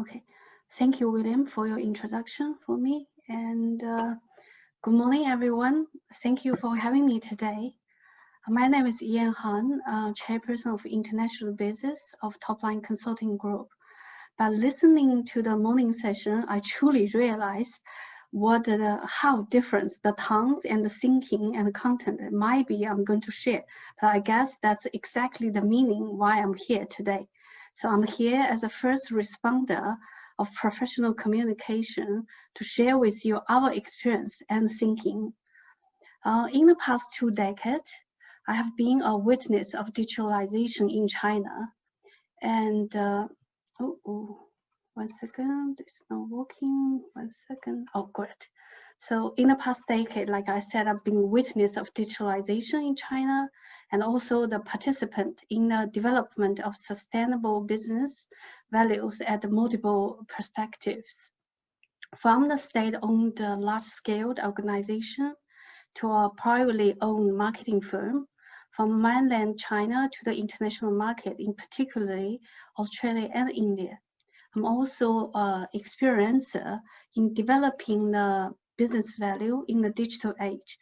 Okay, thank you, William, for your introduction for me. And good morning, everyone. Thank you for having me today. My name is Yan Han, Chairperson of International Business of Topline Consulting Group. By listening to the morning session, I truly realized how different the tones and the thinking and the content might be I'm going to share. But I guess that's exactly the meaning why I'm here today. So I'm here as a first responder of professional communication to share with you our experience and thinking. In the past 2 decades, I have been a witness of digitalization in China. And, one second, it's not working, 1 second. Oh, great. So in the past decade, like I said, I've been witness of digitalization in China and also the participant in the development of sustainable business values at multiple perspectives. From the state-owned large-scale organization to a privately owned marketing firm, from mainland China to the international market, in particularly Australia and India. I'm also an experiencer in developing the business value in the digital age.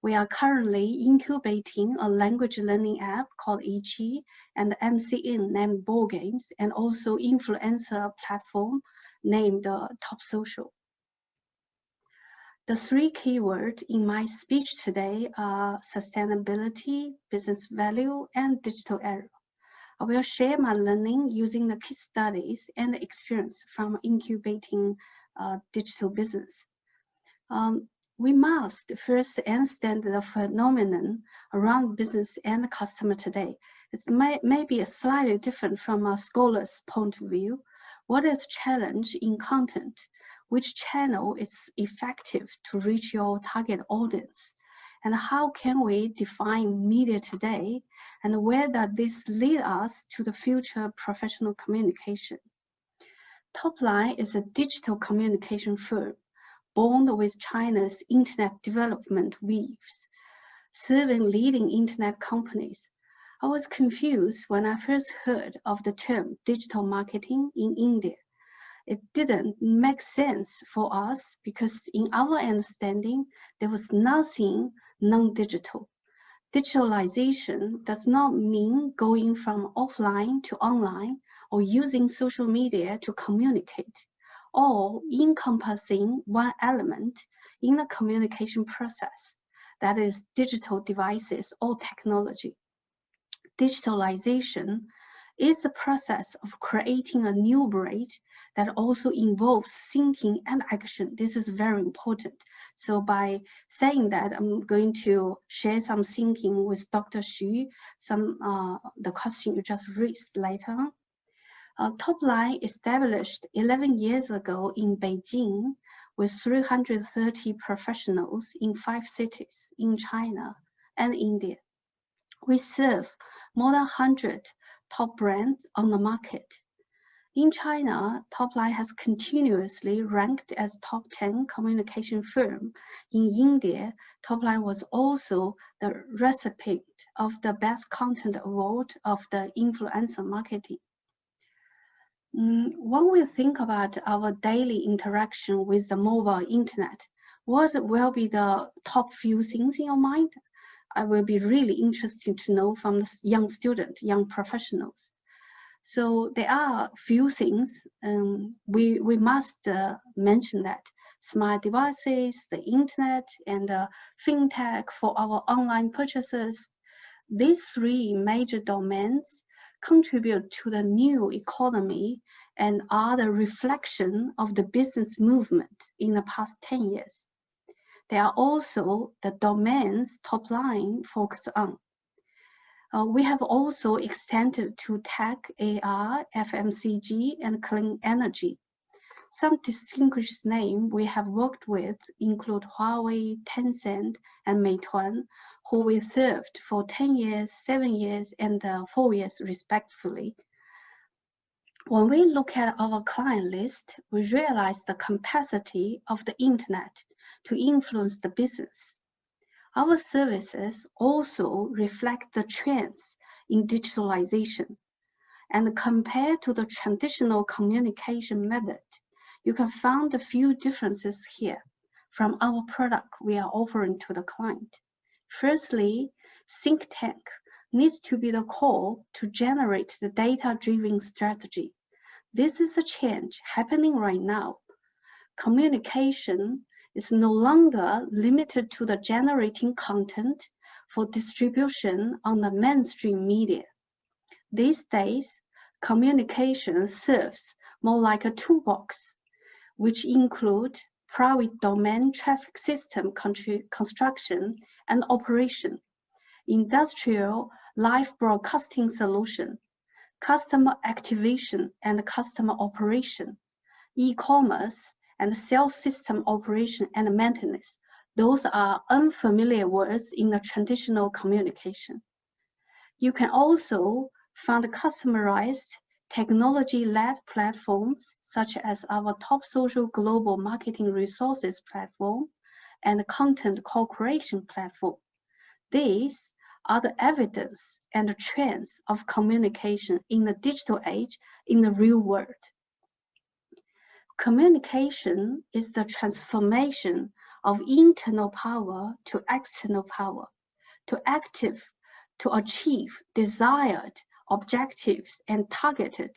We are currently incubating a language learning app called Ichi and MCN named Board Games, and also influencer platform named Top Social. The 3 keywords in my speech today are sustainability, business value, and digital era. I will share my learning using the case studies and experience from incubating digital business. We must first understand the phenomenon around business and customer today. It may be slightly different from a scholar's point of view. What is challenge in content? Which channel is effective to reach your target audience? And how can we define media today? And where does this lead us to the future professional communication? Topline is a digital communication firm born with China's internet development waves, serving leading internet companies. I was confused when I first heard of the term digital marketing in India. It didn't make sense for us because in our understanding, there was nothing non-digital. Digitalization does not mean going from offline to online or using social media to communicate, or encompassing one element in the communication process, that is digital devices or technology. Digitalization is the process of creating a new bridge that also involves thinking and action. This is very important. So by saying that, I'm going to share some thinking with Dr. Xu, the question you just raised later. Topline established 11 years ago in Beijing with 330 professionals in 5 cities in China and India. We serve more than 100 top brands on the market. In China, Topline has continuously ranked as top 10 communication firm. In India, Topline was also the recipient of the Best Content Award of the Influencer Marketing. When we think about our daily interaction with the mobile internet, what will be the top few things in your mind? I will be really interested to know from the young student, young professionals. So there are a few things we must mention that smart devices, the internet, and fintech for our online purchases. These 3 major domains contribute to the new economy and are the reflection of the business movement in the past 10 years. They are also the domains Topline focus on. We have also extended to tech, AR, FMCG, and clean energy. Some distinguished names we have worked with include Huawei, Tencent, and Meituan, who we served for 10 years, 7 years, and 4 years respectively. When we look at our client list, we realize the capacity of the internet to influence the business. Our services also reflect the trends in digitalization. and compared to the traditional communication method, you can find a few differences here from our product we are offering to the client. Firstly, think tank needs to be the core to generate the data-driven strategy. This is a change happening right now. Communication is no longer limited to the generating content for distribution on the mainstream media. These days, communication serves more like a toolbox, which include private domain traffic system construction and operation, industrial live broadcasting solution, customer activation and customer operation, e-commerce and sales system operation and maintenance. Those are unfamiliar words in the traditional communication. You can also find customized technology-led platforms such as our Top Social Global Marketing Resources platform and content co-creation platform. These are the evidence and trends of communication in the digital age in the real world. Communication is the transformation of internal power to external power, to achieve desired objectives and targeted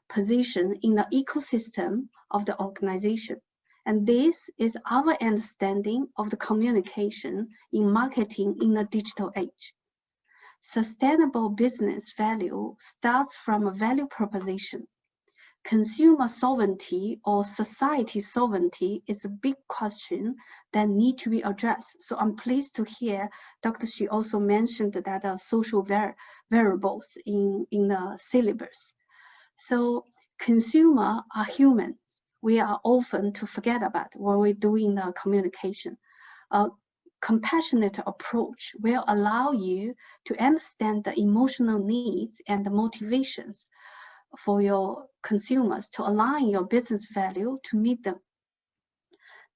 position in the ecosystem of the organization. And this is our understanding of the communication in marketing in the digital age. Sustainable business value starts from a value proposition. Consumer sovereignty or society sovereignty is a big question that need to be addressed. So I'm pleased to hear Dr. Xu also mentioned that social variables in the syllabus. So consumers are humans. We are often to forget about when we're doing the communication. A compassionate approach will allow you to understand the emotional needs and the motivations for your consumers to align your business value to meet them.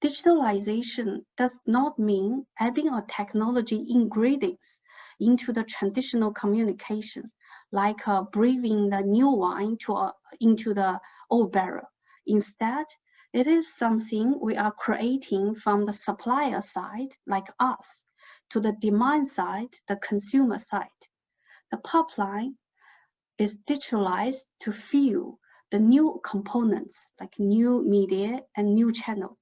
Digitalization does not mean adding a technology ingredients into the traditional communication, like breathing the new wine into the old barrel. Instead, it is something we are creating from the supplier side, like us, to the demand side, the consumer side. The Topline is digitalized to fuel the new components like new media and new channel.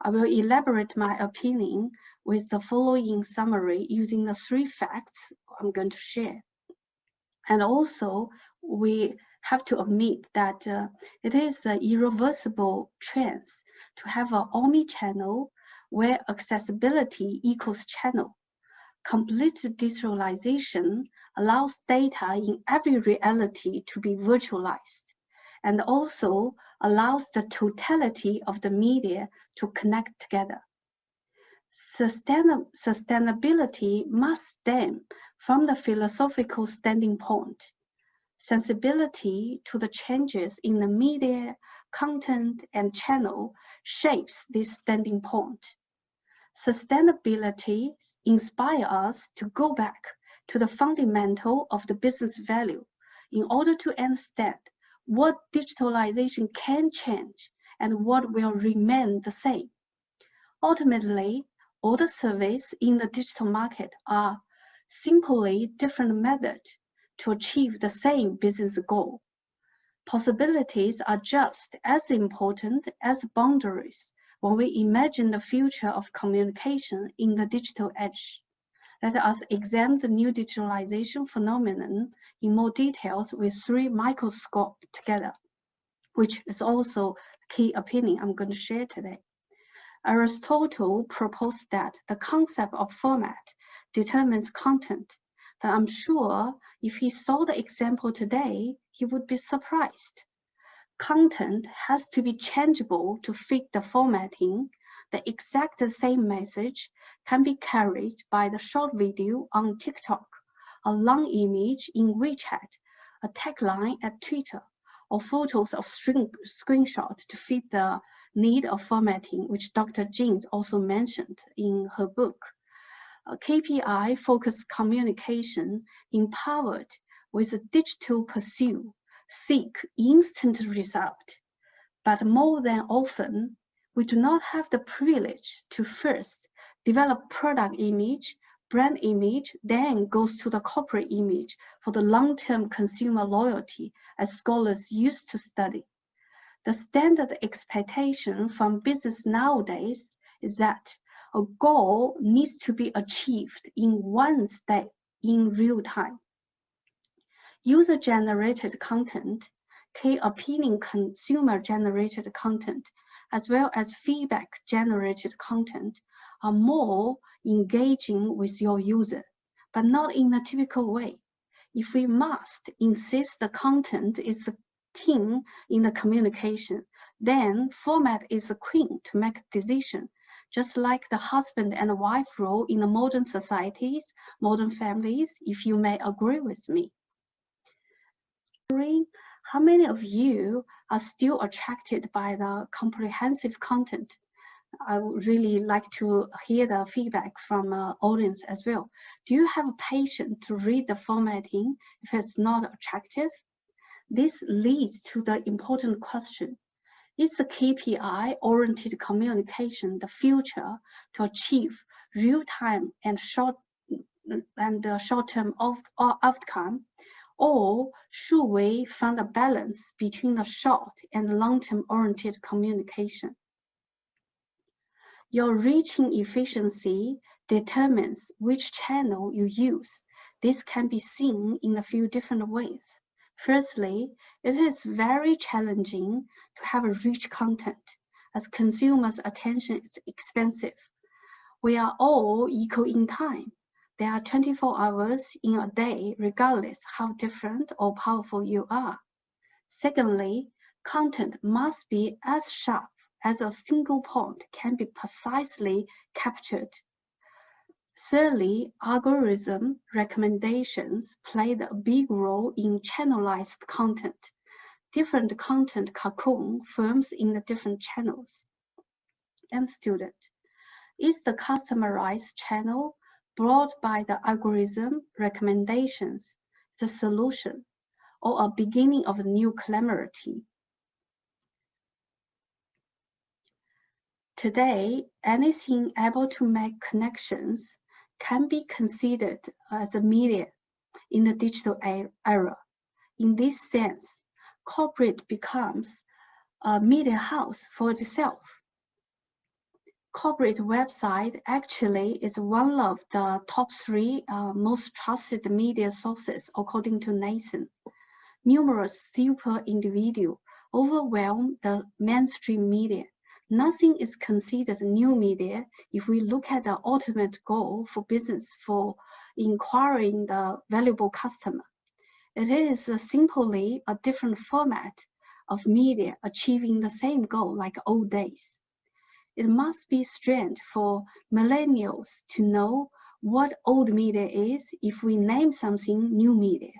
I will elaborate my opinion with the following summary using the 3 facts I'm going to share. And also, we have to admit that it is an irreversible trend to have an omni-channel where accessibility equals channel. Complete digitalization allows data in every reality to be virtualized and also allows the totality of the media to connect together. Sustainability must stem from the philosophical standing point. Sensibility to the changes in the media, content, and channel shapes this standing point. Sustainability inspires us to go back to the fundamental of the business value in order to understand what digitalization can change and what will remain the same. Ultimately, all the surveys in the digital market are simply different methods to achieve the same business goal. Possibilities are just as important as boundaries when we imagine the future of communication in the digital age. Let us examine the new digitalization phenomenon in more details with 3 microscopes together, which is also key opinion I'm going to share today. Aristotle proposed that the concept of format determines content, but I'm sure if he saw the example today, he would be surprised. Content has to be changeable to fit the formatting. The exact same message can be carried by the short video on TikTok, a long image in WeChat, a tagline at Twitter, or photos of screenshot to fit the need of formatting, which Dr. Jins also mentioned in her book. KPI-focused communication empowered with a digital pursuit seek instant result, but more than often, we do not have the privilege to first develop product image, brand image, then goes to the corporate image for the long-term consumer loyalty as scholars used to study. The standard expectation from business nowadays is that a goal needs to be achieved in one step in real time. User-generated content, key opinion consumer-generated content, as well as feedback-generated content are more engaging with your user, but not in a typical way. If we must insist the content is the king in the communication, then format is the queen to make a decision, just like the husband and wife role in the modern societies, modern families, if you may agree with me. How many of you are still attracted by the comprehensive content? I would really like to hear the feedback from audience as well. Do you have patience to read the formatting if it's not attractive? This leads to the important question. Is the KPI-oriented communication the future to achieve real-time and short-term outcome? Or should we find a balance between the short and long-term oriented communication? Your reaching efficiency determines which channel you use. This can be seen in a few different ways. Firstly, it is very challenging to have a rich content as consumers' attention is expensive. We are all equal in time. There are 24 hours in a day, regardless how different or powerful you are. Secondly, content must be as sharp as a single point can be precisely captured. Thirdly, algorithm recommendations played a big role in channelized content. Different content cocoon forms in the different channels. And student, is the customized channel brought by the algorithm recommendations the solution or a beginning of a new calamity? Today, anything able to make connections can be considered as a media in the digital era. In this sense, corporate becomes a media house for itself. Corporate website actually is one of the top 3 most trusted media sources according to Nathan. Numerous super individuals overwhelm the mainstream media. Nothing is considered new media if we look at the ultimate goal for business for inquiring the valuable customer. It is simply a different format of media achieving the same goal like old days. It must be strange for millennials to know what old media is if we name something new media.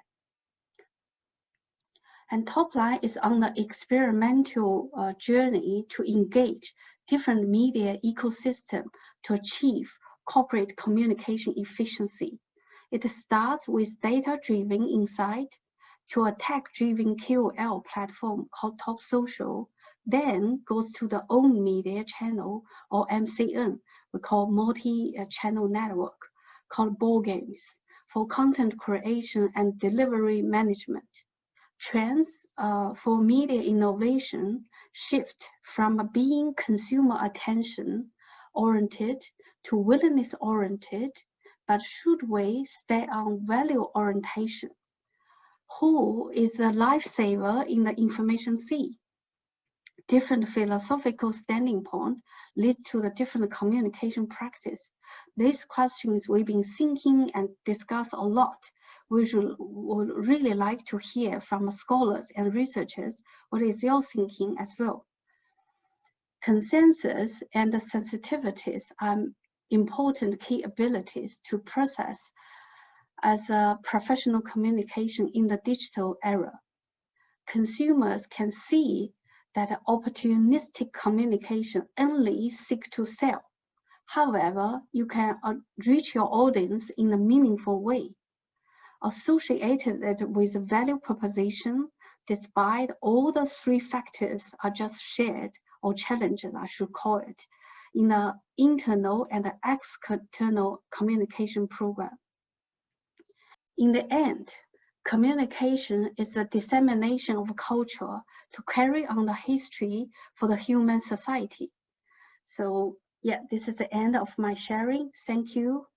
And Topline is on the experimental journey to engage different media ecosystem to achieve corporate communication efficiency. It starts with data-driven insight to a tech-driven KOL platform called Top Social, then goes to the own media channel or MCN, we call multi-channel network, called ball games for content creation and delivery management. Trends for media innovation shift from being consumer attention oriented to willingness oriented, but should we stay on value orientation? Who is the lifesaver in the information sea? Different philosophical standing point leads to the different communication practice. These questions we've been thinking and discuss a lot. We would really like to hear from scholars and researchers what is your thinking as well. Consensus and sensitivities are important key abilities to process as a professional communication in the digital era. Consumers can see that opportunistic communication only seeks to sell. However, you can reach your audience in a meaningful way. Associated with value proposition, despite all the three factors I just shared, or challenges I should call it, in the internal and the external communication program. In the end, communication is the dissemination of culture to carry on the history for the human society. So yeah, this is the end of my sharing. Thank you.